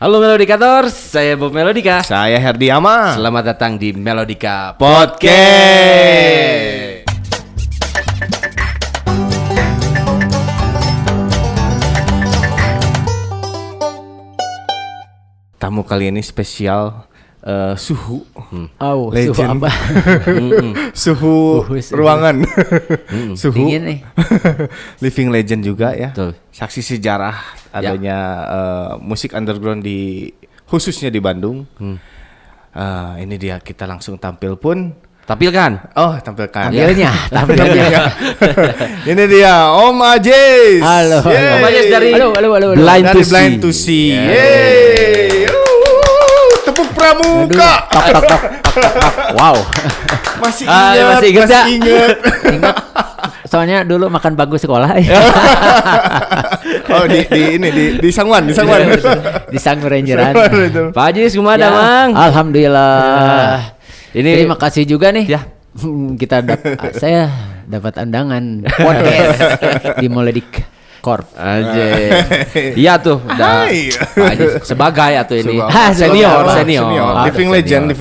Halo Melodikator, saya Bob Melodika. Saya Herdi Ama. Selamat datang di Melodika Podcast. Tamu kali ini spesial suhu. Oh, Legend. suhu apa? Suhu Suhu. ruangan. Suhu. Dingin nih. Living legend juga ya. Betul. Saksi sejarah adanya musik underground khususnya di Bandung. Ini dia, kita langsung tampil pun. Tampilkan. Oh, tampilkan. Tampilnya. Ini dia Om Ajis. Halo. Yeay. Om Ajis dari Halo. Blind Dari to See. Blind to See. Yeah. Yeay. Tepuk pramuka. Tak. Wow. Masih Masih ingat ya? ingat. Ingat. Soalnya dulu makan bagus sekolah. Oh, di Sangwan, Di Sanggur Rangeran. Pak Ajis, kumaha Ya, Mang? Alhamdulillah. Ini Terima kasih juga nih. Ya. Saya dapat undangan podcast di Moledik Corp. aja. Iya tuh, Hai. Pak Ajis sebagai atau ini. Senior. Ah, Living legend.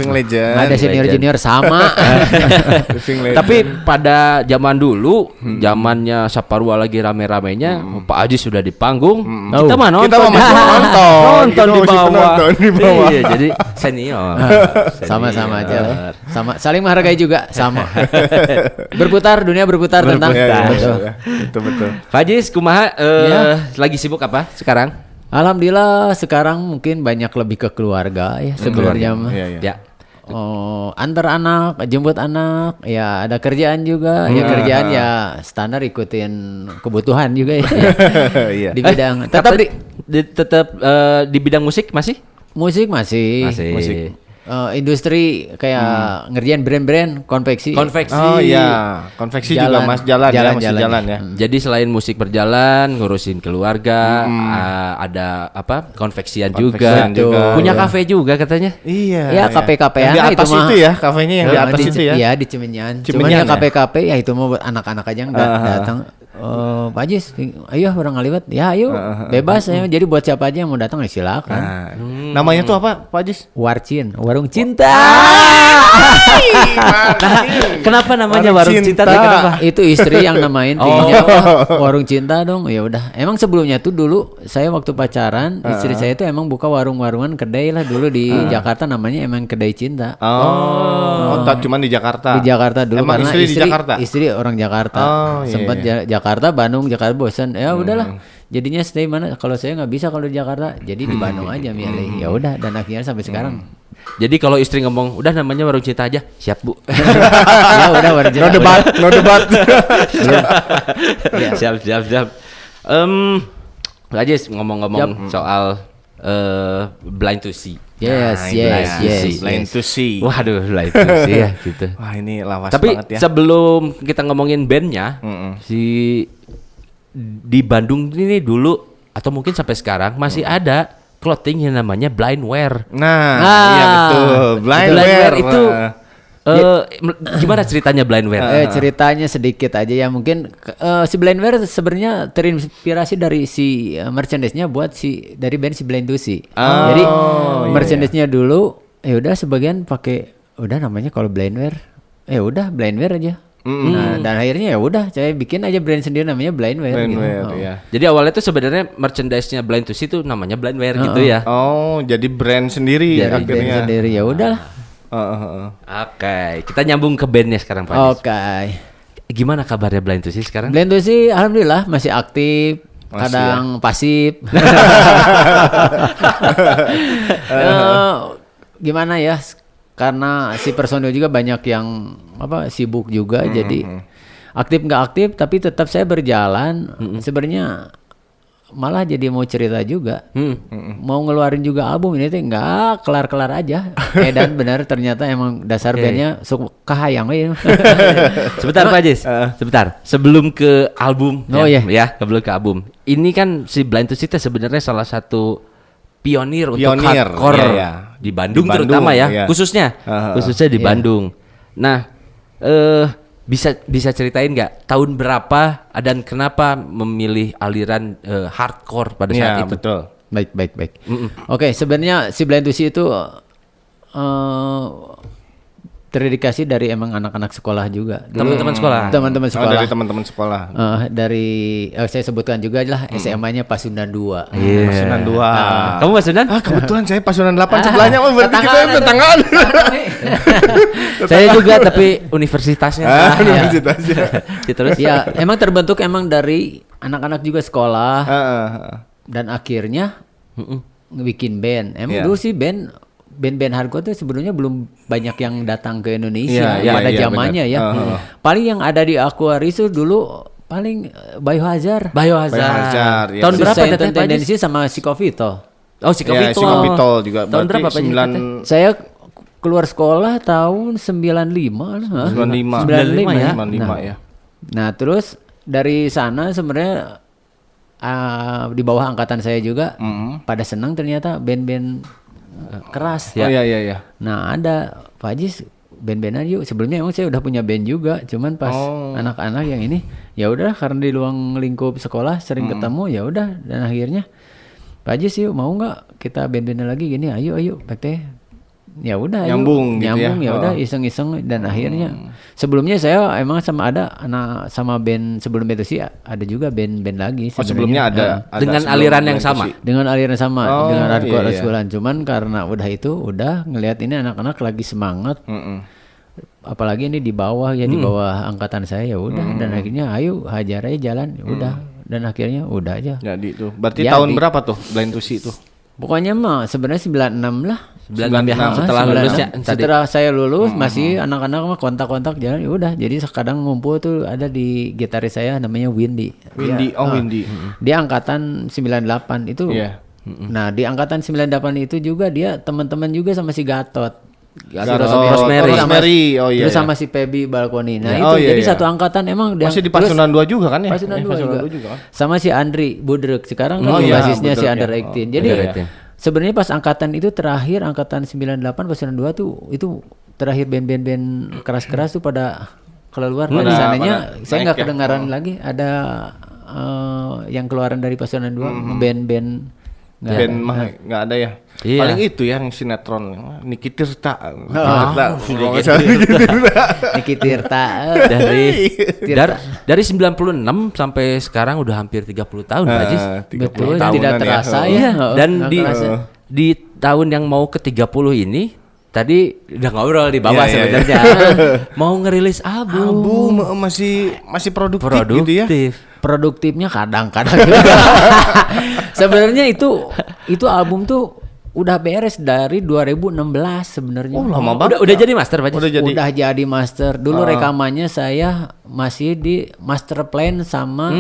Ada senior junior sama. Living legend. Tapi pada zaman dulu, zamannya Saparua lagi rame-ramenya, Pak Ajis sudah di panggung. Kita mah nonton. Kita mah masih nonton. Nonton Kita di masih bawah. penonton di bawah. Iya, jadi senior. Sama-sama aja lah. Sama, saling menghargai juga, sama. Dunia berputar tentang Ya, betul. betul. Pak Ajis, kumaha Ya. lagi sibuk apa sekarang? Alhamdulillah sekarang mungkin banyak lebih ke keluarga ya sebenarnya mah. Iya. Ya. Oh, antar anak, jemput anak, ya ada kerjaan juga. Ya kerjaan ya standar ikutin kebutuhan juga ya. Iya. Di bidang Tetap tetap di bidang musik masih? musik masih. Musik. Industri kayak ngerjain brand-brand konveksi. Konveksi. Oh iya, konveksi juga Jalan. masih jalan ya. Jadi selain musik berjalan, ngurusin keluarga, ada apa? Konveksian juga. Konveksian juga, Punya ya. kafe juga katanya. Iya. Ya, kafe-kafean Yang di lah atas itu mah. itu ya, kafenya yang di atas itu ya. Iya di Cimenyan. Cuman Cimenyan ya ya? kafe-kafe ya itu mau buat anak-anak aja yang datang. Pak Ajis, ayo orang ngaliwat. Ya ayo, bebas ya. Jadi buat siapa aja yang mau datang ya silakan. Nah, namanya tuh apa, Pak Ajis? Warcin, warung cinta. Kenapa namanya Warung warung cinta? cinta. Kenapa? Itu istri yang namain tadinya, "Wah, warung cinta dong." Ya udah. Emang sebelumnya tuh dulu saya waktu pacaran, istri saya tuh emang buka warung-warungan kedai lah dulu di Jakarta, namanya emang kedai cinta. Tak cuman di Jakarta. Di Jakarta dulu Emang karena istri di Jakarta? Istri orang Jakarta. Oh, iya, Sempat iya. Jakarta, Bandung, Jakarta bosan. Ya udahlah. Jadinya stay mana? Kalau saya nggak bisa kalau di Jakarta, jadi di Bandung aja milih. Ya udah dan akhirnya sampai sekarang. Jadi kalau istri ngomong, udah namanya warung cinta aja, siap Bu. Ya udah warung cinta. No debat. Ya. Siap. Ajis ngomong-ngomong soal Blind to See. Yes. Blind to See. Waduh, Blind to See ya gitu. Wah, ini lawas Tapi banget ya. sebelum kita ngomongin bandnya, si di Bandung ini dulu atau mungkin sampai sekarang masih ada clothing yang namanya blindwear. Nah, Ah, iya betul. Blindwear itu gimana ceritanya blindwear? Ceritanya sedikit aja ya mungkin si Blindwear sebenarnya terinspirasi dari si merchandise-nya buat dari band si Blind to See. Jadi merchandise-nya dulu ya udah sebagian pakai udah namanya kalau Blindwear ya udah Blindwear aja. Nah, dan akhirnya ya udah saya bikin aja brand sendiri namanya Blindwear. Blindwear, gitu. ya. Jadi awalnya tuh sebenarnya merchandise-nya Blind to See itu namanya blindwear gitu ya. Oh, jadi brand sendiri Jadi brand akhirnya. sendiri ya udahlah. Oke, kita nyambung ke bandnya sekarang Pak Ajis. Oke. Gimana kabarnya Blind to See sekarang? Blind to See alhamdulillah masih aktif. Masih Kadang pasif. Gimana ya? Karena si personil juga banyak yang sibuk juga, jadi aktif nggak aktif, tapi tetap saya berjalan. Sebenarnya malah jadi mau cerita juga, mau ngeluarin juga album ini tuh nggak kelar-kelar aja. Dan benar ternyata emang dasar bandnya suka hayang we. Sebentar Pak Ajis, sebentar. Sebelum ke album, Oh, iya. sebelum ke album. Ini kan si Blind to See sebenarnya salah satu pionir untuk hardcore di Bandung terutama ya, iya. khususnya di Bandung. Nah, bisa ceritain nggak tahun berapa dan kenapa memilih aliran hardcore pada saat itu? Betul. Baik. Oke, sebenarnya si Blind to See itu terdedikasi dari emang anak-anak sekolah juga. Teman-teman sekolah. Teman-teman Oh, sekolah. dari teman-teman sekolah. Dari saya sebutkan juga lah SMA-nya Pasundan 2. Pasundan 2. Kamu Pasundan? Kebetulan saya Pasundan 8 sebelahnya. Oh, berarti kita tetanggaan. Saya juga tapi universitasnya. Universitasnya. Terus Ya, emang terbentuk emang dari anak-anak juga sekolah dan akhirnya bikin band. Emang Iya. dulu sih band-band hardcore tuh sebenarnya belum banyak yang datang ke Indonesia Iya, pada iya, zamannya benar. ya. Paling yang ada di Aquarius itu dulu paling Biohazard. Biohazard, ya. Tahun berapa Susah teteh Pak Ajis? tendensi sama Psicovito. Oh, si Ya, Kopito. si Kopito juga. Tahun berapa Berarti Pak Ajis? 9 Saya keluar sekolah tahun 95 lah. 95. 95 ya. 95 ya. Nah, terus dari sana sebenarnya di bawah angkatan saya juga pada senang ternyata band-band keras. Oh iya. Nah, ada Pak Ajis band-bandan yuk. Sebelumnya emang saya udah punya band juga, cuman pas anak-anak yang ini ya udah karena di luang lingkup sekolah sering ketemu ya udah dan akhirnya Pak Ajis yuk mau nggak kita band-bandan lagi gini, ayo PT. Ya udah ayo. Nyambung gitu ya. ya udah iseng-iseng dan akhirnya sebelumnya saya emang sama band sebelum itu sih ada juga band Oh, lagi sebenarnya. sebelumnya ada Dengan sebelum aliran yang Blind to sama. See. Dengan aliran sama Oh, dengan hardcore iya. sekolahan. Cuman karena udah ngelihat ini anak-anak lagi semangat, apalagi ini di bawah di bawah angkatan saya ya udah dan akhirnya ayo hajar aja jalan ya udah dan akhirnya udah aja. Jadi tuh. Berarti Jadi. tahun berapa tuh Blind to See itu? Pokoknya mah sebenarnya 96 lah. 96 ya, 96. setelah lulus ya tadi. Setelah saya lulus masih anak-anak mah kontak-kontak jalan ya udah. Jadi kadang ngumpul tuh ada di gitaris saya namanya Windy. Windy. Dia angkatan 98 itu. Iya. Nah, di angkatan 98 itu juga dia teman-teman juga sama si Gatot. Rosemary. Oh iya. Terus sama si Pebi Balkoni. Nah, Oh, itu iya, jadi iya. satu angkatan emang dia. Masih di Pasundan 2 juga kan ya? Pasundan 2 Pasundan juga. 2 juga kan? Sama si Andri Budrek. Sekarang Oh, kan iya, basisnya si Budrek, Under ya. 18. Jadi Under 18. sebenarnya pas angkatan itu terakhir angkatan 98 Pasundan 2 tuh itu terakhir band-band keras-keras tuh pada keluar. Pada sananya saya nggak naik ya. kedengaran lagi ada yang keluaran dari Pasundan 2 band-band nggak Band ada. mah nggak ada ya. Iya. Paling itu yang sinetron Niki Tirta. Niki Tirta dari 96 sampai sekarang udah hampir 30 tahun Pak Ajis. 30 Betul, tahunan tidak ya. terasa Oh. ya. Dan Nggak di kerasa. di tahun yang mau ke 30 ini tadi udah ngobrol di bawah Iya, iya, sebenarnya. Mau ngerilis album. Masih produktif gitu ya. Produktifnya kadang-kadang juga. Sebenarnya itu album tuh udah beres dari 2016 sebenarnya. Oh, lama banget. Udah jadi master Pak Ajis? Udah jadi. Udah jadi master. Dulu rekamannya saya masih di master plan sama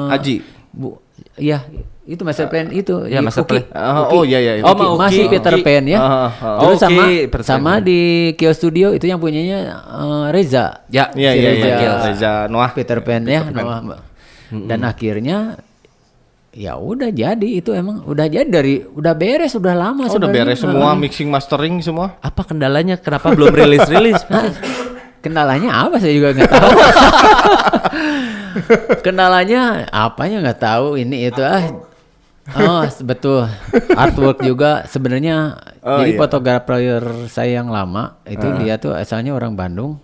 Aji. Bu, iya, itu master plan itu. ya, master Uki. plan. Oh iya iya. Oh, Uki. sama Uki. Masih Peter Uki. Pan ya. Terus Uki, Peter sama Pan. di Kios Studio itu yang punyanya Reza. Ya, Iya Si iya Reza. iya. Reza Noah. Peter Pan ya. Dan akhirnya ya udah jadi itu emang udah jadi udah beres udah lama Oh, udah sebenarnya. beres semua mixing mastering semua. apa kendalanya kenapa belum rilis-rilis? Kendalanya apa saya juga nggak tahu. Kendalanya apanya nggak tahu ini itu Oh betul artwork juga sebenarnya. Oh, Jadi iya. fotografer saya yang lama itu dia tuh asalnya orang Bandung.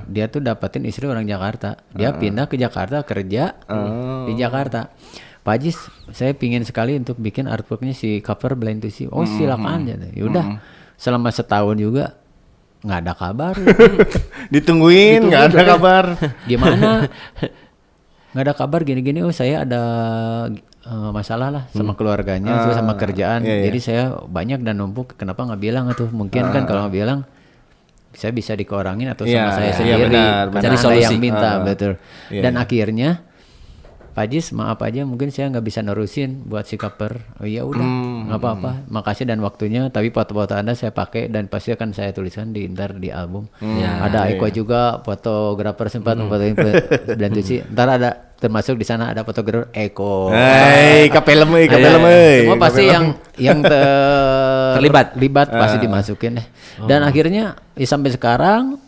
Dia tuh dapetin istri orang Jakarta. Dia pindah ke Jakarta kerja di Jakarta. Pak Ajis, saya pingin sekali untuk bikin artworknya si cover Blind to See. Oh silakan ya. Yaudah selama setahun juga nggak ada kabar. Ditungguin nggak ada kabar. Gimana? Nggak ada kabar gini-gini. Oh saya ada masalah lah sama keluarganya, terus sama kerjaan. Iya, iya. Jadi saya banyak dan numpuk. Kenapa nggak bilang tuh? Mungkin kan kalau nggak bilang saya bisa dikorangin atau Iya, sama saya iya, sendiri. benar, Karena cari ada solusi. yang minta betul. Iya, Dan iya. akhirnya Pak Ajis maaf aja mungkin saya nggak bisa nerusin buat si cover. Oh iya udah nggak apa-apa. Makasih dan waktunya. Tapi foto-foto Anda saya pakai dan pasti akan saya tuliskan di ntar di album. Ya, Ada Eko juga fotografer sempat memfotoin Blind to See. Ntar ada termasuk di sana ada fotografer Eko. Hei, kapelem euy, kapelem euy. Semua pasti yang Terlibat. pasti dimasukin deh. Dan akhirnya ya sampai sekarang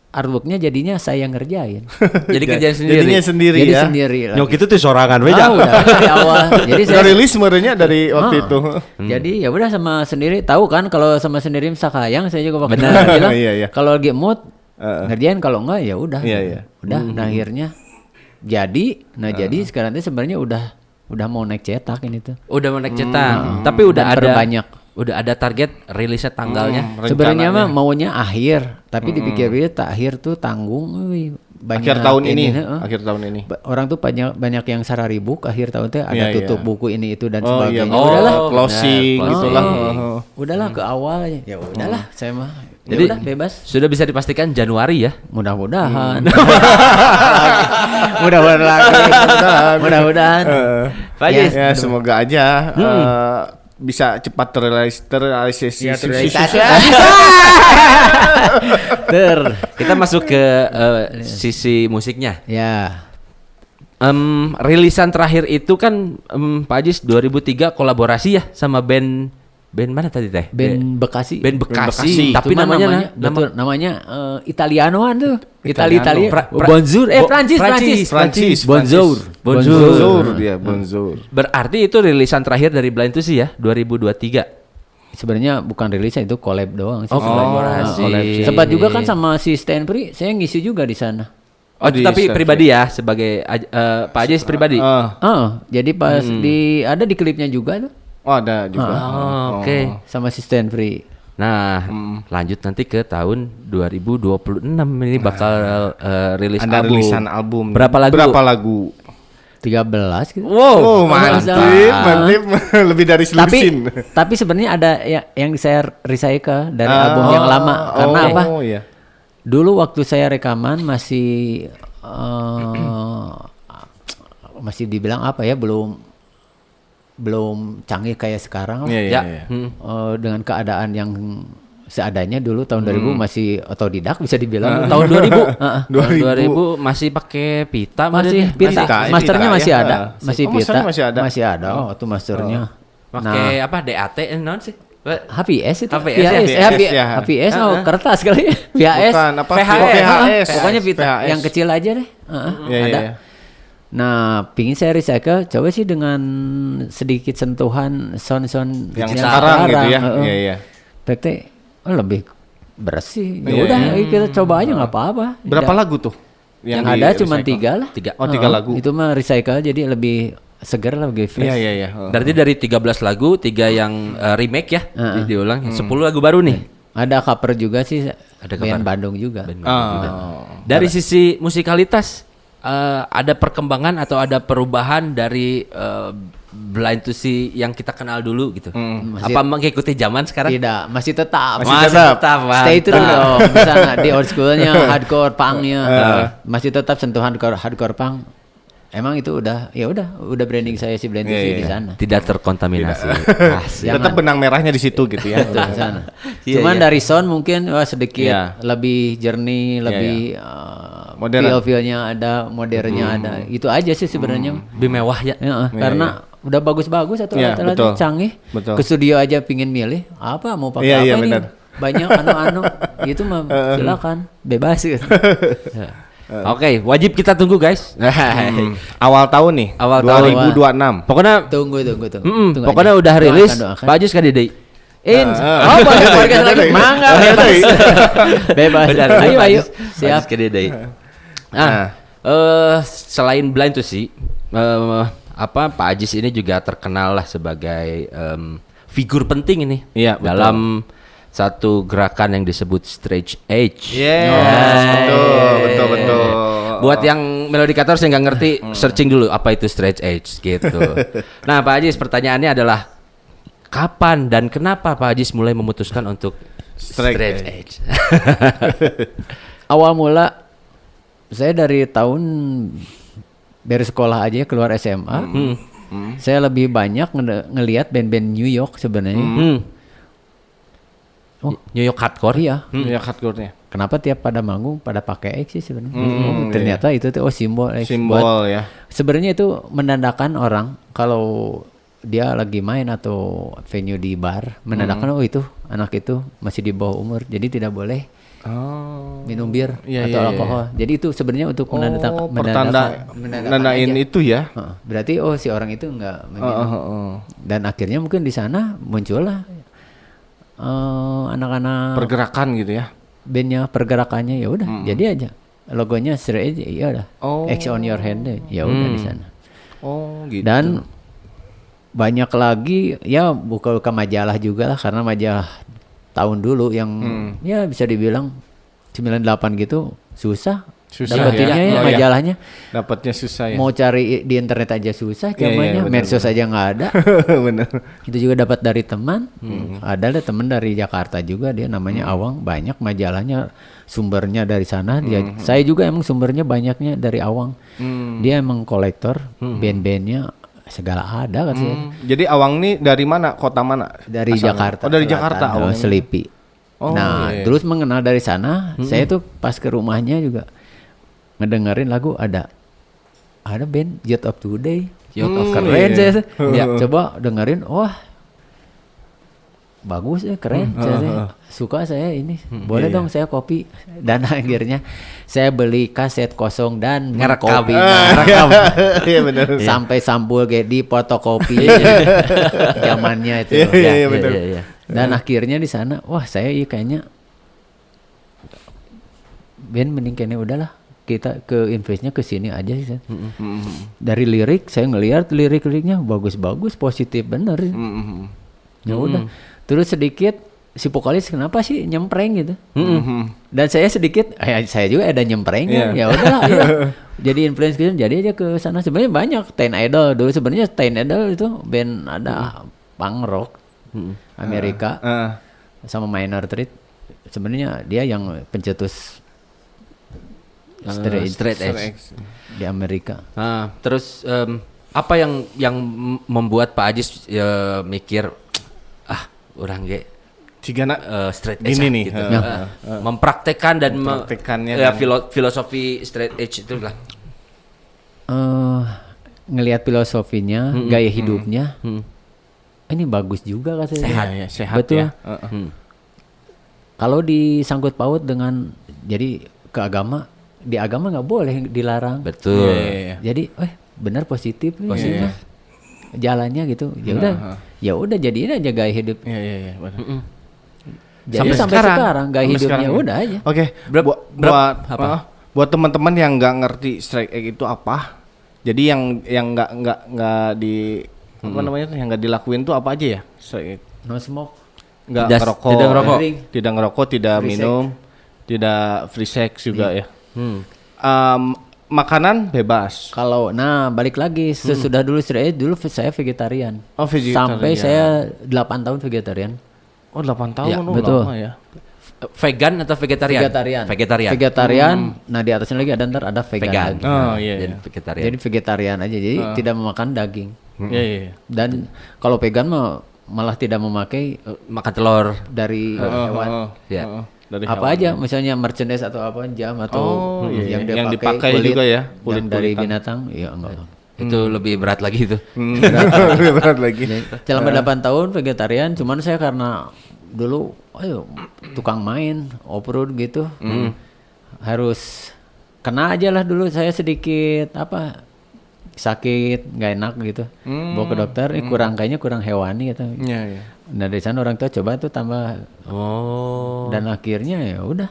artworknya jadinya saya yang ngerjain. Jadi kerjaan sendiri. Jadinya sendiri Jadi ya. sendiri lagi. Nyok itu tuh sorangan we Ah, udah dari awal. Jadi Udah rilis sebenarnya dari waktu Ah. itu. Jadi ya udah sama sendiri, tahu kan kalau sama sendiri sakayang saya juga waktu Benar. itu bilang Iya, iya. kalau lagi mood ngerjain, kalau enggak ya udah. Iya, iya. Udah, nah akhirnya jadi sekarang itu sebenarnya udah mau naik cetak ini tuh. Udah mau naik cetak, tapi udah Dan ada perbanyak. udah ada target rilisnya tanggalnya. Sebenarnya mah maunya akhir, tapi dipikir-pikir tak akhir tuh tanggung, banyak Akhir tahun ini, heeh. akhir tahun ini. Orang tuh banyak yang sararibuk akhir tahun teh ada Iya, tutup iya. buku ini itu dan Oh iya, sebagainya. Oh, Udahlah, closing benar, gitulah. closing. Oh. udahlah ke awal aja. Ya udahlah, saya mah. Jadi Jadi udah bebas. sudah bisa dipastikan Januari ya. Mudah-mudahan. Mudah-mudahan lagi. Mudah-mudahan. Pak Ajis. Ya semoga aja bisa cepat terrealisasi. Kita masuk ke sisi musiknya. Ya. Rilisan terakhir itu kan Pak Ajis 2003 kolaborasi ya sama band mana tadi teh? Band Bekasi. Band Bekasi. Bekasi. Tapi Cuma namanya betul, namanya Italianoan tuh. Italiano. Bonjour. Prancis. Bonjour. Bonjour dia, bonjour. Berarti itu rilisan terakhir dari Blind to See ya 2023. Sebenarnya bukan rilisnya, itu collab doang sih. Oh, kolaborasi. Collab. Sempat juga kan sama si Stanfree, saya ngisi juga di sana. Oh, di tapi Stanford. pribadi ya sebagai Pak Ajis pribadi. Jadi pas ada di klipnya juga tuh Oh ada juga. Oh, oke. sama si Stanfree. Nah, lanjut nanti ke tahun 2026 ini bakal rilis Ada album. rilisan album. Berapa lagu? Berapa lagu? 13 gitu. Wow, Oh, mantap. Lebih dari seluruh Tapi scene. tapi sebenarnya ada yang saya recycle dari album yang lama karena apa? Oh iya. Dulu waktu saya rekaman masih dibilang apa ya, belum canggih kayak sekarang lah. Iya, iya, Ya. iya. Dengan keadaan yang seadanya dulu tahun 2000 masih otodidak bisa dibilang. Tahun 2000 heeh. 2000 masih pakai pita masih maksudnya? pita. Masih Masternya pita, masih ya. ada, masih Oh, pita. masternya masih ada? Masih ada. Oh, itu masternya. Pakai apa DAT non sih? HPS itu. HPS ya? HPS, ya. HPS kertas kali. VHS. Bukan apa VHS. Pokoknya pita VHS. yang kecil aja deh. Iya, Ada. iya. Nah, pingin saya recycle, coba sih dengan sedikit sentuhan sound-sound Yang sekarang gitu ya. heeh. Iya, iya. PT lebih bersih. Ya Iya, udah, iya. kita coba aja nggak apa-apa. Berapa lagu tuh? Yang di ada cuma recycle? 3 lah. 3. Oh, 3 lagu. Itu mah recycle jadi lebih seger lah, lebih fresh. Iya, iya, iya. Berarti dari 13 lagu, 3 yang remake ya, diulang. 10 lagu baru nih. Ada cover juga sih, Ada band cover. Bandung juga. Dari sisi musikalitas ada perkembangan atau ada perubahan dari Blind to See yang kita kenal dulu gitu. Masih- Apa mengikuti zaman sekarang? Tidak, masih tetap. Masih tetap. Stay true dong. Di sana di old schoolnya, hardcore punknya, masih tetap sentuhan hardcore punk. Emang itu udah branding saya si Blind to Iya, See iya. di sana. Tidak terkontaminasi. Asik. Tetap benang merahnya di situ gitu ya. Betul, di sana. Iya, Cuman iya. dari sound mungkin sedikit Iya. lebih jernih, lebih Modern. feel-nya ada, modernnya ada. Itu aja sih sebenarnya. Lebih mewah ya. Ya, karena udah bagus-bagus atau Iya, alat-alat betul. canggih. Betul. Ke studio aja pingin milih apa mau pakai Iya, apa iya, nih? benar. Banyak anu-anu itu mah silakan bebas gitu. Oke, wajib kita tunggu guys. Awal tahun nih. Awal tahun. 2026. Pokoknya Tunggu. Tunggu pokoknya aja. udah rilis. Doakan. Pak Ajis kan Dede. Oh, boleh podcast lagi. Mangga bebas. Bebas. Ayo. Siap. Ke Dede. Nah. Selain Blind to See, Pak Ajis ini juga terkenal lah sebagai figur penting ini Iya, betul. dalam satu gerakan yang disebut straight edge. Yes, betul. Buat yang melodikator saya nggak ngerti, searching dulu apa itu straight edge gitu. Nah, Pak Ajis, pertanyaannya adalah kapan dan kenapa Pak Ajis mulai memutuskan untuk Straight edge? Awal mula saya dari tahun beres sekolah aja keluar SMA. Saya lebih banyak ngelihat band-band New York sebenarnya. Oh, New York hardcore. iya. Ya hardcore-nya. Kenapa tiap pada manggung pada pakai X sih sebenarnya? Ternyata itu tuh simbol X. Simbol ya. Sebenarnya itu menandakan orang kalau dia lagi main atau venue di bar menandakan oh itu anak itu masih di bawah umur, jadi tidak boleh minum bir atau alkohol. Jadi itu sebenarnya untuk menandain itu ya. Berarti si orang itu enggak minum. Dan akhirnya mungkin di sana muncullah anak-anak pergerakan gitu ya. Bandnya pergerakannya ya udah jadi aja logonya straight edge, ya udah X on your hand deh, ya udah di sana. Gitu. Dan banyak lagi ya buka majalah juga lah, karena majalah tahun dulu yang ya bisa dibilang 98 gitu susah dapetinnya ya majalahnya. Dapatnya susah ya. Mau cari di internet aja susah, zamannya medsos aja nggak ada. Bener. Itu juga dapat dari teman. Ada teman dari Jakarta juga, dia namanya Awang, banyak majalahnya sumbernya dari sana. Saya juga emang sumbernya banyaknya dari Awang. Dia emang kolektor band-bandnya segala ada katanya. Jadi Awang nih dari mana? Kota mana? Dari asalnya? Jakarta. Oh, dari Jakarta Awang. Selipi. Terus mengenal dari sana, saya tuh pas ke rumahnya juga ngedengerin lagu ada band Youth of Today. Keren saya. Ya, coba dengerin, wah bagus ya, keren. Saya suka saya ini. Boleh dong saya kopi. Dan akhirnya saya beli kaset kosong dan ngerekam. Iya benar. Sampai sampul kayak di fotokopi zamannya itu. Iya benar. Dan akhirnya di sana, wah saya kayaknya band mending kayaknya udahlah, kita ke investnya ke sini aja sih. Dari lirik saya ngelihat lirik-liriknya bagus-bagus, positif bener. Ya udah. Terus sedikit si vokalis kenapa sih nyempreng gitu. Dan saya sedikit saya juga ada nyemprengnya. Ya udahlah ya. Jadi influence gitu, jadi aja ke sana. Sebenarnya banyak Teen Idol dulu, sebenarnya Teen Idol itu band ada punk rock Amerika sama Minor Threat. Sebenarnya dia yang pencetus straight edge di Amerika. Terus apa yang membuat Pak Ajis mikir orang straight edge gini nih gitu. Mempraktekkan dan filosofi straight edge itu lah. Ngelihat filosofinya, gaya hidupnya, ini bagus juga katanya. Sehat betul. Ya. Kalau disangkut paut dengan jadi ke agama, di agama nggak boleh dilarang. Betul. Jadi, benar positif nih. Jalannya gitu. Ya udah jadiin aja gaya hidup. Iya. Jadi sampai sekarang gaya hidupnya udah aja. Oke. Buat teman-teman yang nggak ngerti straight edge itu apa? Jadi yang nggak di apa namanya yang nggak dilakuin tuh apa aja ya? Straight edge. No smoke. Nggak ngerokok. Tidak ngerokok, tidak minum, tidak free sex juga ya. Makanan bebas. Kalau balik lagi sesudah dulu straight edge, dulu saya vegetarian. Vegetarian. Sampai saya 8 tahun vegetarian. 8 tahun. Ya, betul. Lama ya. Vegan atau vegetarian? Vegetarian. Nah di atasnya lagi ada vegan. Lagi. Jadi vegetarian. Jadi vegetarian aja. Jadi tidak memakan daging. Iya. Dan kalau vegan malah tidak memakai makan telur dari hewan. Dari apa aja, misalnya merchandise atau apa, jam atau yang dipakai kulit, juga ya, kulit dari binatang, ya enggak. Itu lebih berat lagi itu. Berat lagi. Selama 8 tahun vegetarian, cuman saya karena dulu tukang main off-road gitu, harus kena aja lah dulu saya sedikit sakit, nggak enak gitu, bawa ke dokter, kayaknya kurang hewani gitu. Nah dari sana orang tua coba tuh tambah, dan akhirnya ya udah.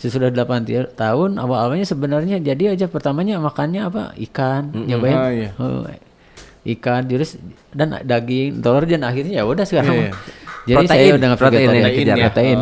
Sesudah 8 tahun awalnya sebenarnya jadi aja pertamanya makannya ikan, nyobain ikan, terus dan daging, telur, dan akhirnya ya udah sekarang. Jadi protein, saya udah protein.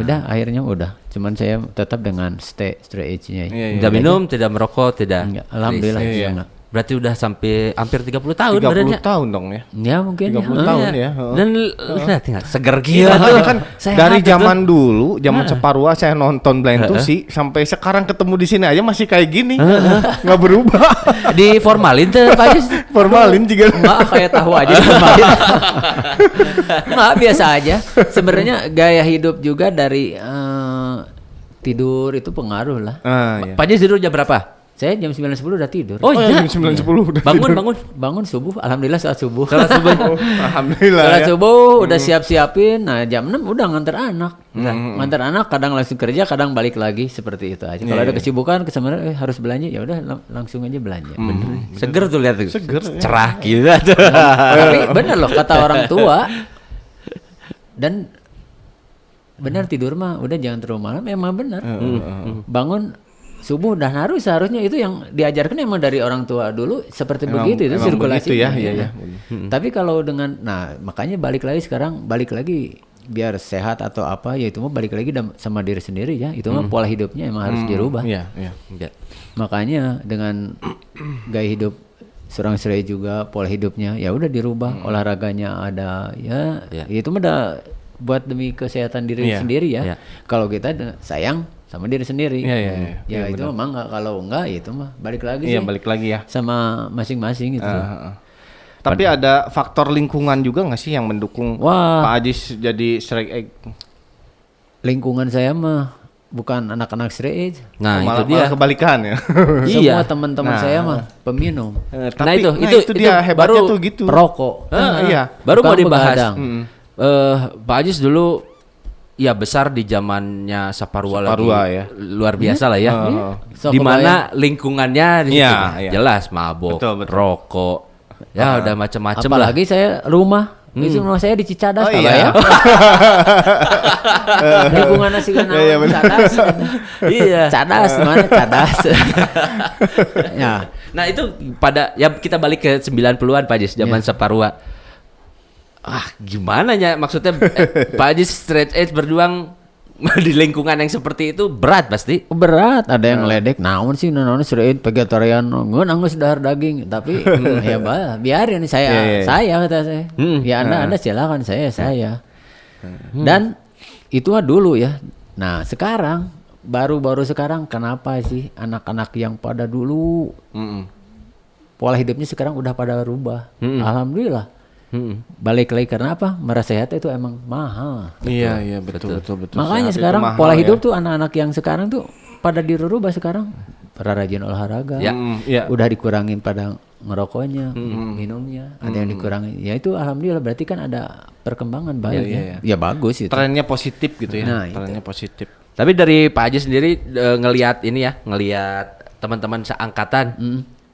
Udah akhirnya udah. Cuman saya tetap dengan straight edge-nya. Tidak minum, tidak merokok, tidak. Enggak, alhamdulillah enggak. Berarti udah sampai hampir 30 tahun 30 tahun dong ya. Ya mungkin 30 tahun ya. Dan lihat seger gila tuh. Kan dari zaman dulu, zaman Separua saya nonton Blind Tusi sampai sekarang ketemu di sini aja masih kayak gini. Enggak berubah. Di formalin tuh Pak Ajis. Formalin juga. Enggak kayak tahu aja formalin. Enggak, biasa aja. Sebenarnya gaya hidup juga dari tidur itu pengaruh lah. Pak Ajis tidur jam berapa? Saya jam 9.10 udah tidur. Oh iya. Jam 9.10 udah Bangun, tidur. bangun. Bangun subuh, alhamdulillah saat subuh. Salat subuh. Alhamdulillah Salat ya. subuh udah siap-siapin. Nah, jam 6 udah nganter anak. Nganter anak kadang langsung kerja, kadang balik lagi seperti itu aja. Kalau ada kesibukan kesempatan harus belanja, ya udah langsung aja belanja. Seger tuh lihat tuh. Seger, ya. Cerah gitu. Tapi bener loh kata orang tua. Dan benar tidur mah udah jangan terlalu malam, emang benar. Bangun subuh dan seharusnya itu yang diajarkan emang dari orang tua dulu seperti begitu itu emang sirkulasi. begitu ya, iya. Tapi kalau dengan makanya balik lagi biar sehat atau apa ya itu mah balik lagi sama diri sendiri ya. Itu mah pola hidupnya emang harus dirubah. Iya. Makanya dengan gaya hidup seorang Srey juga pola hidupnya ya udah dirubah, olahraganya ada ya. Itu mah udah buat demi kesehatan diri sendiri ya. Kalau kita sayang sama diri sendiri. Ya itu mah enggak, kalau enggak ya itu mah balik lagi sih. Iya, balik lagi ya. Sama masing-masing gitu. Tapi ada faktor lingkungan juga nggak sih yang mendukung Wah. Pak Ajis jadi strike egg? Lingkungan saya mah bukan anak-anak straight edge. Nah, malah, itu dia. malah kebalikan ya. Iya. Semua teman-teman saya mah peminum, Tapi itu dia hebatnya baru tuh gitu. perokok. Iya. Baru mau Bukan dibahas. begadang. Pak Ajis dulu ya besar di zamannya Saparua lagi. ya. Luar biasa lah ya. So, Di mana lingkungannya di situ Iya. jelas mabok, Betul. rokok. Ya udah macam-macam lah. Apalagi saya rumah saya di Cicadas Oh, iya. ya. Lingkungan nasi kenal Cicadas. Iya. Cadas mana Cadas. Ya. Nah, itu pada ya kita balik ke 90-an Pak Ajis zaman Saparua. Gimana ya maksudnya Pak Ajis straight edge berjuang di lingkungan yang seperti itu berat pasti. Berat, ada yang ledek, naon sih naon straight vegetarian, ngeun anggeus dahar daging, tapi ya biarin saya kata saya. Ya Anda silakan saya. Dan itu dulu ya. Nah, sekarang baru sekarang kenapa sih anak-anak yang pada dulu pola hidupnya sekarang udah pada rubah. Alhamdulillah. Balik lagi karena apa? Merasa sehat itu emang mahal. Iya, betul. Makanya Sehat sekarang itu mahal, pola ya. hidup tuh anak-anak yang sekarang tuh pada dirubah sekarang. Pada rajin olahraga. Iya. Udah dikurangin pada ngerokoknya, minumnya, ada yang dikurangin. Ya itu alhamdulillah berarti kan ada perkembangan baik ya. Ya bagus itu. Trennya positif gitu ya. Nah, Trennya positif. Tapi dari Pak Ajis sendiri ngelihat teman-teman seangkatan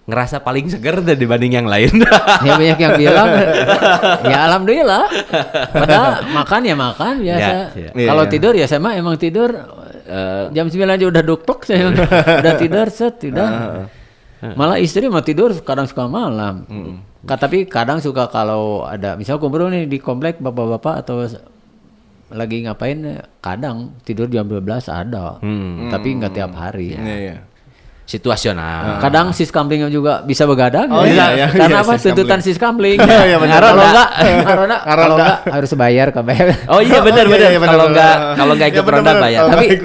ngerasa paling seger dibanding yang lain. Ya banyak yang bilang ya alhamdulillah. Padahal makan biasa. Kalau tidur ya saya mah emang tidur jam 9 aja udah duplek saya udah tidur malah istri mau tidur kadang suka malam. Tapi kadang suka kalau ada misal kumpul nih di komplek bapak-bapak atau lagi ngapain kadang tidur jam 12 ada. Tapi nggak tiap hari. Iya. Situasional. Kadang sis kamling juga bisa begadang. Oh, iya, Karena apa? sis Tuntutan sis kamling. Iya, benar. Kalau enggak harus bayar ke bayar. Oh iya benar. iya, benar. Kalau enggak ikut Iya, benar, ronda benar. bayar.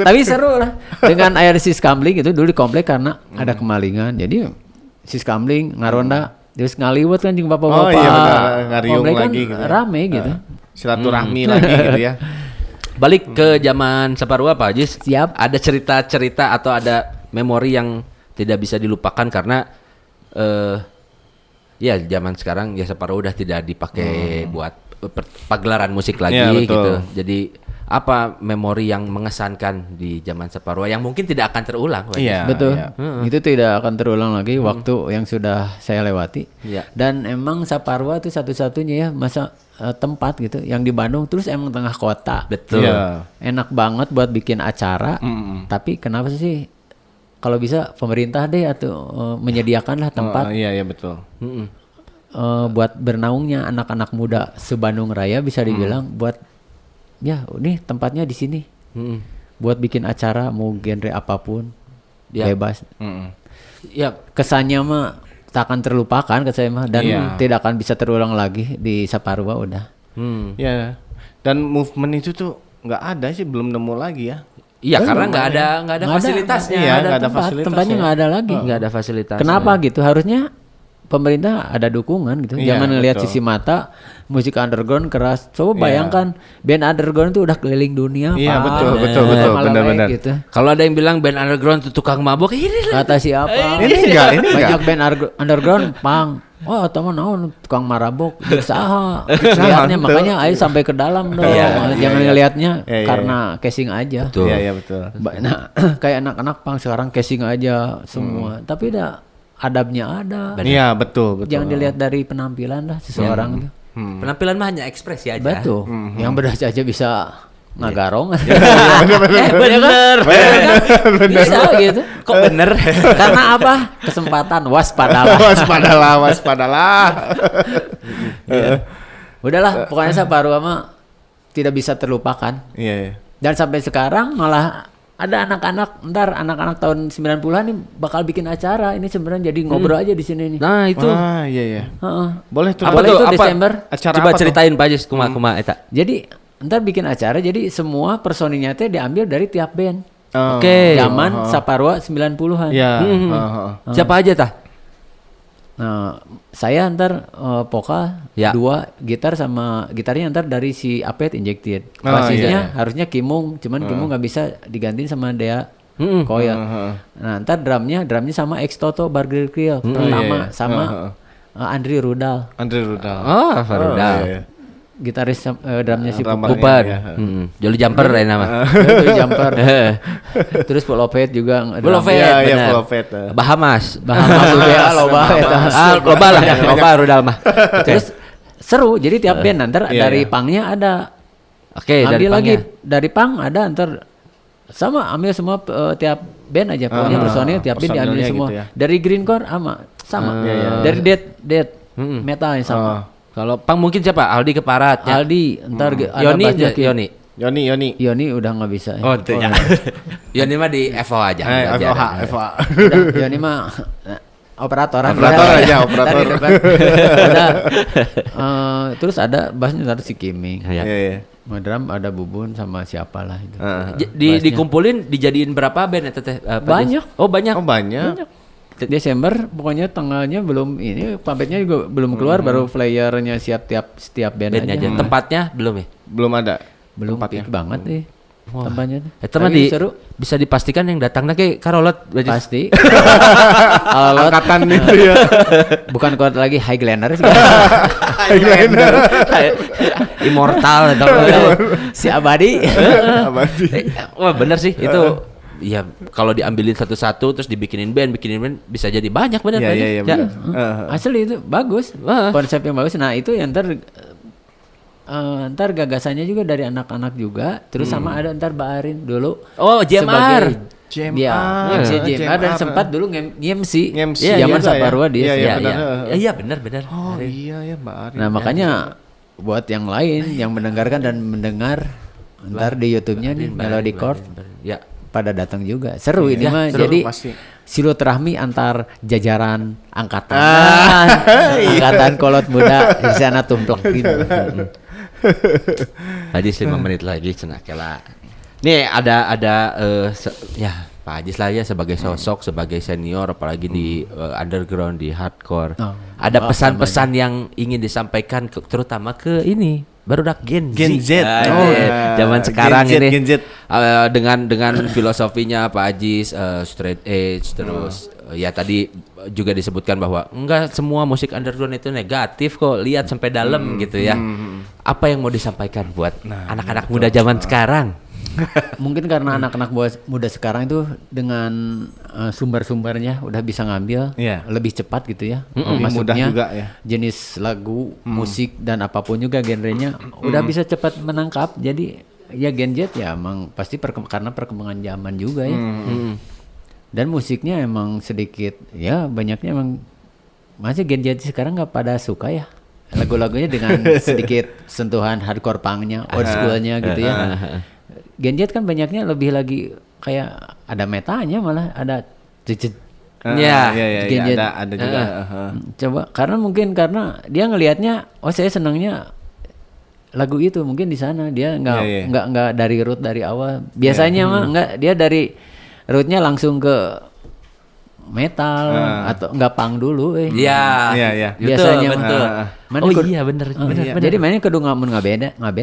Tapi seru lah. Dengan air sis kamling itu dulu di komplek karena ada kemalingan. Jadi sis kamling ngaronda terus ngaliwat kan jeung bapak-bapak. Oh iya benar, ngariung Komplek kan lagi gitu. rame gitu. Silaturahmi lagi gitu ya. Balik ke zaman Saparua Pak Ajis. Siap. Ada cerita-cerita atau ada memori yang tidak bisa dilupakan karena ya zaman sekarang ya Saparua udah tidak dipakai buat pagelaran musik lagi Iya, betul. gitu. Jadi apa memori yang mengesankan di zaman Saparua yang mungkin tidak akan terulang Pak Ajis? Iya. Betul. iya. Itu tidak akan terulang lagi waktu yang sudah saya lewati. Iya. Dan emang Saparua itu satu-satunya ya masa tempat gitu yang di Bandung terus emang tengah kota. Betul. Iya. Enak banget buat bikin acara. Tapi kenapa sih kalau bisa pemerintah deh atau menyediakanlah tempat Iya betul. buat bernaungnya anak-anak muda se-Bandung Raya bisa dibilang buat ya ini tempatnya di sini. Buat bikin acara mau genre apapun. Ya. Bebas. Ya Kesannya mah tak akan terlupakan ke saya mah dan tidak akan bisa terulang lagi di Saparua udah. Ya. Dan movement itu tuh nggak ada sih, belum nemu lagi ya. Iya Belum, karena nggak ada fasilitasnya. Iya, nggak ada tempat, fasilitas tempatnya ya. nggak ada lagi. Nggak ada fasilitas. Kenapa gitu? Harusnya pemerintah ada dukungan gitu. Iya, Jangan ngelihat betul. sisi mata musik underground keras. Coba bayangkan band underground itu udah keliling dunia. Iya, Pak. betul, Malah benar-benar. baik gitu. Kalau ada yang bilang band underground itu tukang mabok, ini lah. Kata siapa? Ini enggak. Banyak band underground pang. Oh, teman naon tukang marabok usaha. Lihatnya betul. makanya ayo sampai ke dalam dong. Iya, Jangan ngelihatnya Iya, iya, karena casing aja. Betul. Iya, iya betul. Nah, kayak anak-anak pang sekarang casing aja semua. Tapi dah adabnya ada. Iya, betul. Jangan dilihat dari penampilan lah seseorang itu. Penampilan mah hanya ekspresi aja. Betul. Yang beras aja bisa ngagarong. Bener. Bisa gitu. Kok bener? Karena apa? Kesempatan waspadalah. Waspadalah. Udahlah, pokoknya Saparua mah tidak bisa terlupakan. Iya, iya. Dan sampai sekarang malah ada anak-anak tahun 90-an nih bakal bikin acara. Ini sebenarnya jadi ngobrol aja di sini nih. Nah, itu. Ah, iya, iya. Heeh. Boleh tuh. Apa Boleh tuh? itu Apa? Desember. Acara Coba apa tuh? ceritain Pak Ajis kuma eta. Jadi ntar bikin acara, jadi semua personilnya teh diambil dari tiap band. Oh. Oke. Zaman Saparua 90-an. Iya. Siapa aja tah? Nah, saya ntar vokal, Ya. 2 gitar sama gitarnya ntar dari si Apet Injected. Oh, Basisnya iya. harusnya Kimung, cuman Kimung nggak bisa digantiin sama Dea Koya. Nah, ntar drumnya sama Ex Toto Burger Grill pertama iya. sama Andri Rudal. Andre Rudal. Oh, Farudal. iya, iya. Gitaris drumnya si Drummernya, Pupan. iya. Jolly Jumper ya nama. Itu Jumper. Terus Full of Fate juga. Full of Fate. Iya, iya, bener. Full of Fate. Bahamas. Bahamas UGA loba eta. Loba lah, loba Rudal mah. Terus seru, jadi tiap band ntar Iya, dari iya. pangnya ada. Oke, dari Ambil lagi pangnya. dari pang ada ntar sama ambil semua tiap band aja pokoknya personil tiap band diambil personilnya semua gitu ya. dari Greencore sama Iya, iya. dari Dead Metal yang sama Kalau pang mungkin siapa? Aldi Keparat ya. Aldi ntar ada Yoni, bassnya Yoni. Yoni. Yoni udah nggak bisa Oh, itu ya. Yoni mah di FO aja. FOH. Udah, Yoni mah operator Operator operator. Dari depan. Udah. Terus ada bassnya ntar si Kiming Ya. Iya, iya. drum ada Bubun sama siapa lah itu Dikumpulin dijadiin berapa band eta teh? Banyak. Oh, banyak. Oh, banyak. Desember pokoknya tanggalnya belum ini pamfletnya juga belum keluar baru flyernya siap setiap band Bandnya aja. aja. Tempatnya belum ya? Belum ada. Belum tempatnya. peak banget nih tempatnya. Teman Tapi seru bisa dipastikan yang datangnya kayak Karolot pasti. Alot Angkatan itu ya. bukan kuat lagi Highlander sih. Immortal atau Si Abadi. Abadi. Wah, bener sih itu. Ya kalau diambilin satu-satu terus bikinin band bisa jadi banyak bener. Iya, Pak. iya, iya, Ya. bener. Asli itu bagus. Wah. Konsep yang bagus. Nah, itu yang ntar gagasannya juga dari anak-anak juga. Terus sama ada ntar Baarin dulu. Oh, JMR. JMR. Dia MC JMR dan JMR. sempat dulu nge-MC. Nge-MC Zaman juga ya? Saparua dia. Iya, Iya, benar. iya. Iya, bener. Oh iya ya Mbak Ari. Nah makanya buat yang lain yang mendengarkan dan mendengar ntar di YouTube-nya nih Melody Chord Ya. pada datang juga seru ini Iya, mah seru, jadi pasti. silaturahmi antar jajaran angkatan angkatan kolot muda di sana tumplek gitu. Tadi 5 menit lagi cenah kela. Nih ada ya Pak Ajis lah ya sebagai sosok, sebagai senior apalagi di underground, di hardcore. Oh, Ada pesan-pesan yang ingin disampaikan terutama ke ini barudak Gen Z. Zaman sekarang Gen Z, ini. Gen Z. Dengan filosofinya Pak Ajis straight edge terus ya tadi juga disebutkan bahwa enggak semua musik underground itu negatif kok, lihat sampai dalam gitu ya. Apa yang mau disampaikan buat anak-anak muda zaman sekarang? Mungkin karena anak-anak muda sekarang itu dengan sumber-sumbernya udah bisa ngambil Iya. lebih cepat gitu ya. Lebih mudah Masuknya juga ya. jenis lagu, musik dan apapun juga genrenya udah bisa cepat menangkap. Jadi ya Gen Z ya emang pasti karena perkembangan zaman juga ya. Dan musiknya emang sedikit ya banyaknya emang masih Gen Z sekarang nggak pada suka ya. Lagu-lagunya dengan sedikit sentuhan hardcore punknya, old schoolnya gitu ya. Gen Z kan banyaknya lebih lagi kayak ada metanya malah ada cicit. Ya, Gen Z. ada juga. Coba karena dia ngelihatnya oh saya senangnya lagu itu mungkin di sana dia nggak dari root dari awal. Biasanya mah nggak dia dari rootnya langsung ke metal atau enggak punk dulu Iya. Iya. Biasanya betul. Mana Oh kudu- iya bener. Jadi mainnya kudu ngaben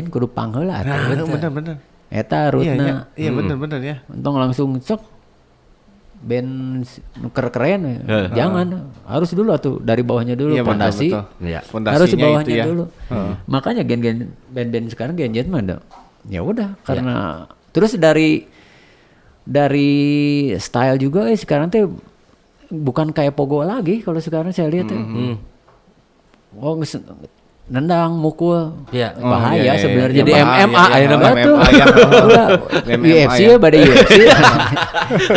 kudu punk heula atuh. Bener. Eta rutna. Iya bener ya. Untung langsung sok band keren. Jangan, harus dulu tuh dari bawahnya dulu Iya, pondasi. betul. Iya. Fondasinya Harus itu bawahnya ya. dulu. Makanya band-band sekarang Gen Z mah ya udah karena terus dari style juga sekarang tuh bukan kayak pogo lagi kalau sekarang saya lihat oh nendang mukul Iya. bahaya sebenarnya Jadi bahaya. MMA ya, nama. Betul. MMA ya. Udah, MMA UFC ya. ya pada UFC.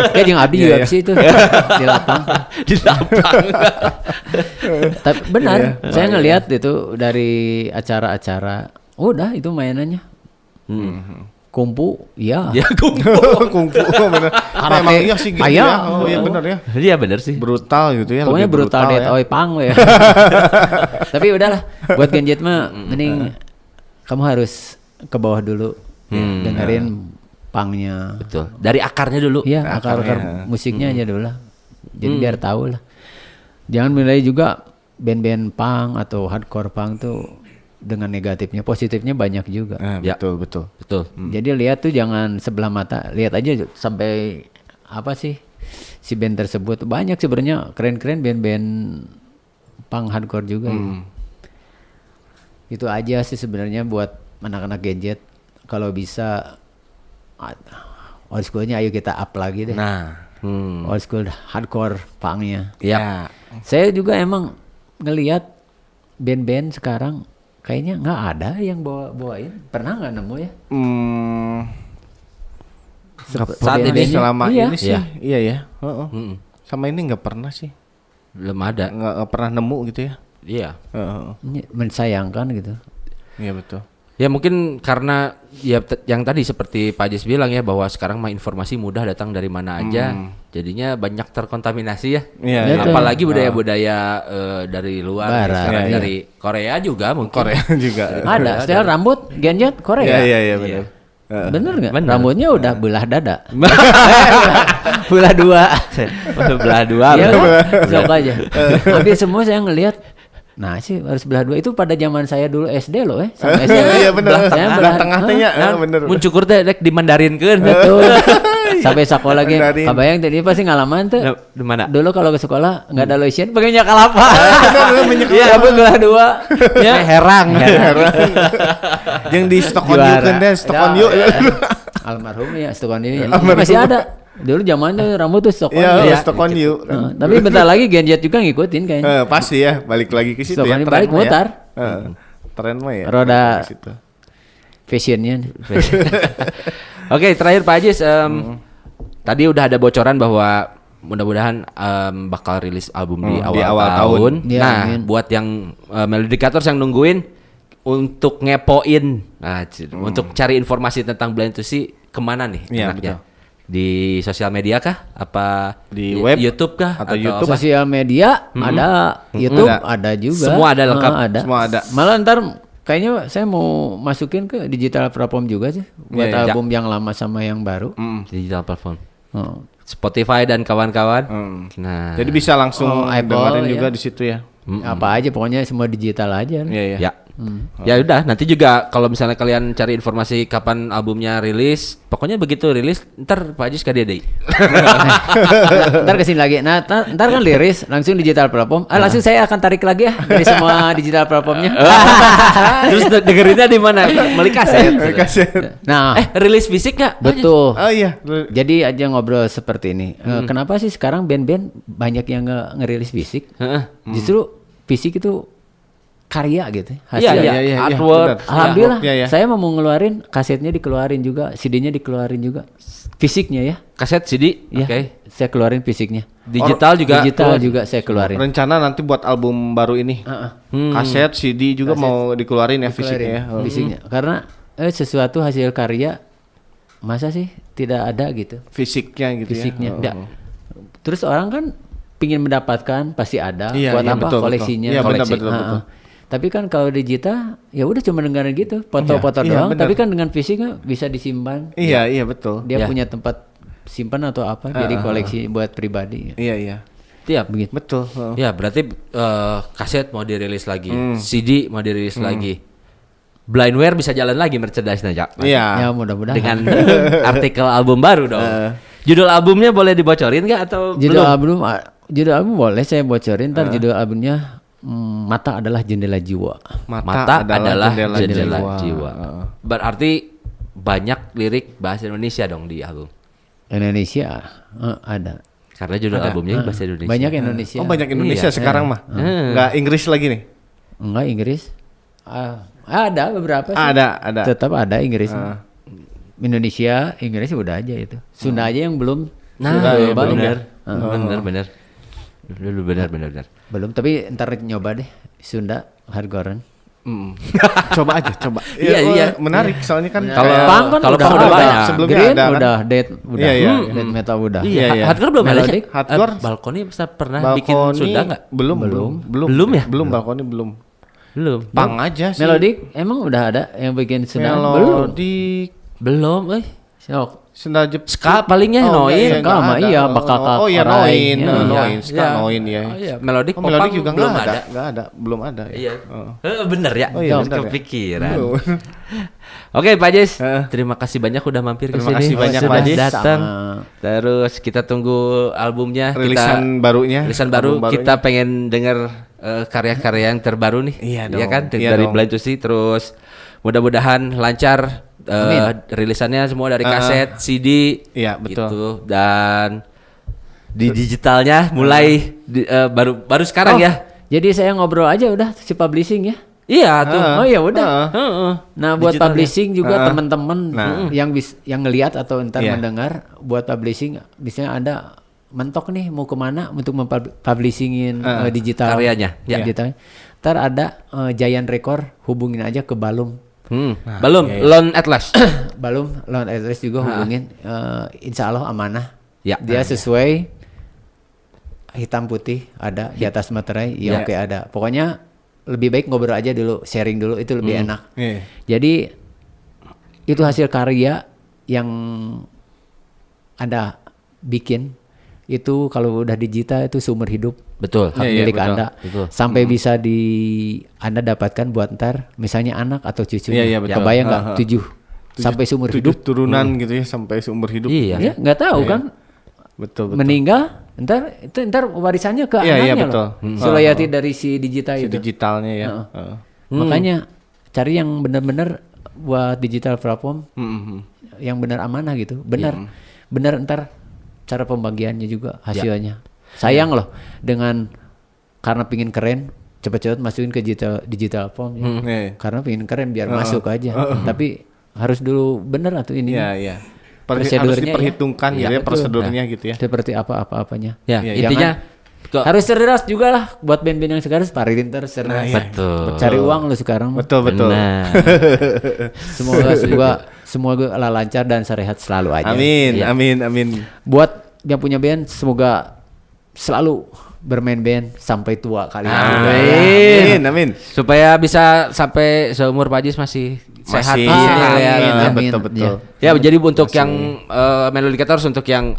Kayak jeung abdi Iya, UFC itu di lapang. Di lapang. Tapi benar, Iya, saya ngelihat itu dari acara-acara. Udah itu mainannya. Kumpu, iya. Ya kungfu. Kungfu bener. Karate, Emang iya sih gitu aya. ya. Oh iya bener ya. Iya bener sih. Brutal gitu ya. Pokoknya lebih brutal dead ya. oi pang ya. Tapi udahlah, buat Gen Z mah mending kamu harus ke bawah dulu. Dengerin pangnya. Betul. Dari akarnya dulu. Iya, akar-akar musiknya aja dulu lah. Jadi biar tahu lah. Jangan menilai juga band-band punk atau hardcore punk tuh dengan negatifnya, positifnya banyak juga. Ya. Betul. Betul. Jadi lihat tuh jangan sebelah mata, lihat aja sampai apa sih si band tersebut. Banyak sebenarnya keren-keren band-band punk hardcore juga. Itu aja sih sebenarnya buat anak-anak Gen Z. Kalau bisa old schoolnya ayo kita up lagi deh. Nah. Old school hardcore punknya. Iya. Saya juga emang ngelihat band-band sekarang kayaknya nggak ada yang bawain. Pernah nggak nemu ya? Saat ini selama iya. ini sih, Iya. iya ya. Sama ini nggak pernah sih, Belum ada. nggak pernah nemu gitu ya. Iya. Ini mensayangkan gitu. Iya betul. Ya mungkin karena ya yang tadi seperti Pak Ajis bilang ya bahwa sekarang mah informasi mudah datang dari mana aja. Jadinya banyak terkontaminasi ya. Iya. Betul. Apalagi budaya-budaya dari luar, Barat. sekarang Iya, dari Korea juga mungkin. Korea juga. Ada style rambut Gen Z Korea. Iya benar. Bener nggak? Bener. Rambutnya udah belah dada. Belah dua. Belah dua. Iya kan? Sok aja. Hampir semua saya ngelihat. Nah sih harus belah dua itu pada zaman saya dulu SD loh sampai SD. Iya benar. Saya Belah tengah-tengnya Nah, bener. mun cukur teh rek dimandarinkeun. Betul. Sampai sekolah ge Mandarin. kabayang tadi pasti ngalaman tuh. Nah, di mana? Dulu kalau ke sekolah nggak ada lotion pakai minyak kelapa. Iya, Rambut belah dua. Ya herang. Yang di stok on you kan deh, stok on you. Almarhum ya stok on you. Masih ada. Dulu zaman tuh rambut tuh stok on you. Iya, stok on you. Tapi bentar lagi Gen Z juga ngikutin kayaknya. Pasti ya, balik lagi ke situ Stok ya. on you tren balik mah ya. mutar. Tren mah ya. Roda balik ke situ. fashionnya. Oke, terakhir Pak Ajis, tadi udah ada bocoran bahwa mudah-mudahan bakal rilis album di awal tahun. Ya, Nah, amin. buat yang Melodicators yang nungguin untuk ngepoin, untuk cari informasi tentang Blind to See kemana nih Iya, enaknya? betul. Di sosial media kah? Apa Di web? YouTube kah? Atau YouTube? apa? Sosial media ada, YouTube ada juga. Semua ada lengkap. Semua ada. Malah ntar kayaknya saya mau masukin ke digital platform juga sih buat Iya, iya. album yang lama sama yang baru. Digital platform. Oh. Spotify dan kawan-kawan. Nah, Jadi bisa langsung Apple, dengerin ya. juga di situ ya. Apa aja pokoknya semua digital aja. Iya ya. ya. Ya udah, nanti juga kalau misalnya kalian cari informasi kapan albumnya rilis, pokoknya begitu rilis, ntar Pak Ajis ka dia deui. Ntar kesini lagi. Nah, ntar kan liris langsung digital platform. Langsung saya akan tarik lagi ya dari semua digital platformnya. Terus dengerinnya di mana? Beli kaset. Kaset. Nah, Rilis fisik nggak? betul. Oh iya. Jadi aja ngobrol seperti ini. Kenapa sih sekarang band-band banyak yang ngerilis fisik? Heeh. Justru fisik itu karya gitu. Iya, Hasil. iya, artwork. benar. Alhamdullah, Iya, iya. saya mau ngeluarin kasetnya dikeluarin juga, CD-nya dikeluarin juga, fisiknya ya. Kaset CD. Ya, Oke. saya keluarin fisiknya. Digital juga. Digital juga saya keluarin. Rencana nanti buat album baru ini. Kaset, CD juga mau dikeluarin ya fisiknya ya. Keluarin fisiknya. Karena sesuatu hasil karya masa sih tidak ada gitu Fisiknya gitu fisiknya. ya. Nggak. Terus orang kan pingin mendapatkan pasti ada Iya, buat iya, apa betul, koleksinya. betul. Iya, benar, koleksi. betul, betul. Tapi kan kalau digital ya udah cuma dengerin gitu, foto-foto Iya, doang. benar. Tapi kan dengan fisiknya bisa disimpan. Iya, iya betul. Dia Ya. punya tempat simpan atau apa, jadi koleksi buat pribadi. Iya, iya. Tiap. begitu. Betul. Ya, berarti kaset mau dirilis lagi, CD mau dirilis lagi. Blindware bisa jalan lagi merchandise-nya, Jak. Iya. Ya mudah-mudahan. Dengan artikel album baru dong. Judul albumnya boleh dibocorin nggak atau Judul belum? judul album boleh saya bocorin. Ntar judul albumnya Mata Adalah Jendela Jiwa. Mata adalah jendela jiwa. Berarti banyak lirik bahasa Indonesia dong di album. Indonesia ada. Karena judul albumnya bahasa Indonesia. Banyak Indonesia. Oh banyak Indonesia Iya. sekarang mah. Nggak Inggris lagi nih. Enggak Inggris. Ada beberapa sih. Ada. Tetap ada Inggris. Indonesia, Inggris udah aja itu. Sunda aja yang belum. Nah, belum benar. banyak. Benar. Belum, tapi ntar nyoba deh Sunda hardcore. Coba aja, coba. Iya. Menarik soalnya kan. Kalau kayak- Punk kan kalau udah Punk udah ada. banyak. Sebelumnya Green ada kan? udah, Death udah, Iya. Death metal udah. Iya, Iya. hardcore belum ada. Melodic. Hardcore. Balkoni pernah bikin Balkoni Sunda nggak? belum ya? Belum balkoni belum. Belum. Pang aja sih. Melodic emang udah ada yang bikin Sunda? Belum. Melodi Belum, Sok. Sunda Jepang. Ska palingnya Oh, Noin. enggak, Ska mah ada. iya, Bakakak, Oh iya Orai. Noin, Iya. Noin, Ska Noin ya. Oh, iya. Melodic, Oh, melodi Popang juga belum nggak ada. nggak ada, belum ada ya. Iya. Bener ya. Oh iya, Jauh bener ya. kepikiran. Oke, Pak Jis. Heeh. Terima kasih banyak udah mampir ke Terima sini. kasih banyak, Sudah Pak Jis. datang. Sama. Terus kita tunggu albumnya. Rilisan barunya. Rilisan baru. Album barunya. Kita pengen denger karya-karya yang terbaru nih. Iya Iya dong. kan? Iya Dari dong. Blind to See. Terus mudah-mudahan lancar. Rilisannya semua dari kaset, CD. Iya, betul. Gitu. Dan di digitalnya mulai baru sekarang Oh, ya. Jadi saya ngobrol aja udah si publishing ya. Iya tuh. Oh iya udah. Heeh. Nah, buat Digitalnya. publishing juga teman-teman yang ngelihat atau entar Iya. mendengar buat publishing misalnya ada mentok nih mau kemana untuk mempublishingin digital Karyanya, ya. digital. Ntar ada Giant Record hubungin aja ke Balum. Belum Lone Atlas. Balum lawan Atlas juga hubungin insya Allah amanah. Ya. Dia sesuai hitam putih ada di atas materai ya oke ada. Pokoknya lebih baik ngobrol aja dulu, sharing dulu itu lebih enak. Iya. Jadi itu hasil karya yang Anda bikin itu kalau udah digital itu seumur hidup. Betul. Hak Iya, milik betul. Anda Betul. sampai bisa Anda dapatkan buat ntar misalnya anak atau cucu. Iya, betul. Kebayang nggak 7 sampai seumur 7 hidup? turunan gitu ya sampai seumur hidup. Iya. Ya nggak tahu kan Betul. meninggal ntar warisannya ke Iya, anaknya betul. loh. Royalty dari si digital Si itu. digitalnya ya. Heeh. Makanya cari yang benar-benar buat digital platform yang benar amanah gitu. Benar. Benar ntar cara pembagiannya juga hasilnya. Sayang loh dengan karena pingin keren cepet-cepet masukin ke digital platform ya. Iya. Karena pingin keren biar masuk aja. Tapi harus dulu bener atau ini. Iya, iya. Harus Prosedurnya diperhitungkan ya. gitu Iya, ya betul. prosedurnya gitu ya. Seperti apa-apanya. Ya, Iya, intinya Harus cerdas juga lah buat band-band yang sekarang paritin terus cerdas. iya. betul. Cari uang lu sekarang. Betul, betul. Benar. Semoga lancar dan sehat selalu aja. Amin, Iya. amin. Buat yang punya band semoga selalu bermain band sampai tua kali ini. Amin. Supaya bisa sampai seumur Pak Jis masih sehat Masih di sini sehat, ya. amin. Nah. Betul. Ya, jadi untuk yang Melodicators untuk yang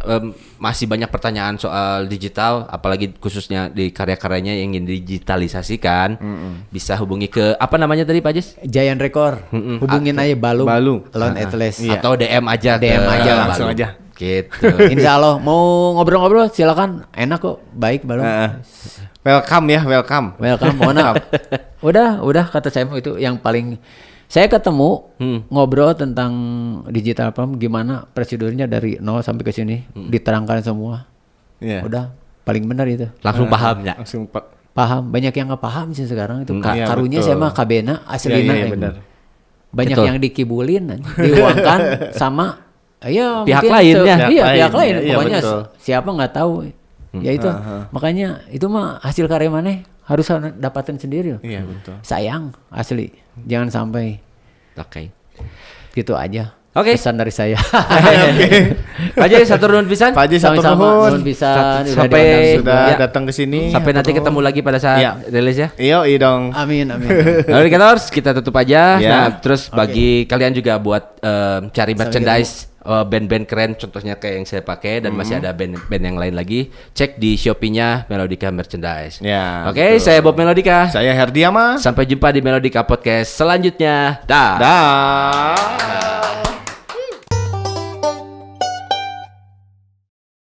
masih banyak pertanyaan soal digital, apalagi khususnya di karya-karyanya yang ingin digitalisasikan, bisa hubungi ke apa namanya tadi Pak Jis? Giant Record. Hubungin aja Balung. Lone Atlas. Iya. Atau DM aja DM aja, langsung Balung. aja. Gitu. Insya Allah mau ngobrol-ngobrol silakan. Enak kok, baik Balung. Welcome ya, welcome. Welcome, pokoknya udah kata saya itu yang paling saya ketemu ngobrol tentang digital platform gimana prosedurnya dari nol sampai ke sini diterangkan semua. Iya. Udah paling benar itu. Langsung paham ya. Langsung Pak. Paham, banyak yang nggak paham sih sekarang itu. Iya, Karunya betul. saya mah kabena aslina. Iya, benar. Banyak Betul. yang dikibulin, diuangkan sama ya Pihak mungkin lain ya. Iya, Pihak pihak lain. lain. Iya, Pokoknya betul. siapa nggak tahu. Ya itu. Makanya itu mah hasil karya mana harus dapatin sendiri loh. Iya, betul. Sayang asli. Jangan sampai Oke. gitu aja. Oke. Pesan dari saya. Pak Jis satu nuhun pisan. Pak Haji satu Sama-sama, nuhun. nuhun bisa Sampai- Sudah Ya. datang ke sini. Sampai nanti ketemu lagi pada saat Iya. rilis ya. Iya dong. Amin amin. Melodicators kita tutup aja. Ya. Nah, terus bagi kalian juga buat cari merchandise band-band keren contohnya kayak yang saya pakai dan masih ada band-band yang lain lagi, cek di Shopee-nya Melodica Merchandise. Ya, Oke, saya Bob Melodica. Saya Herdiama. Sampai jumpa di Melodica Podcast selanjutnya. Dah. Dah.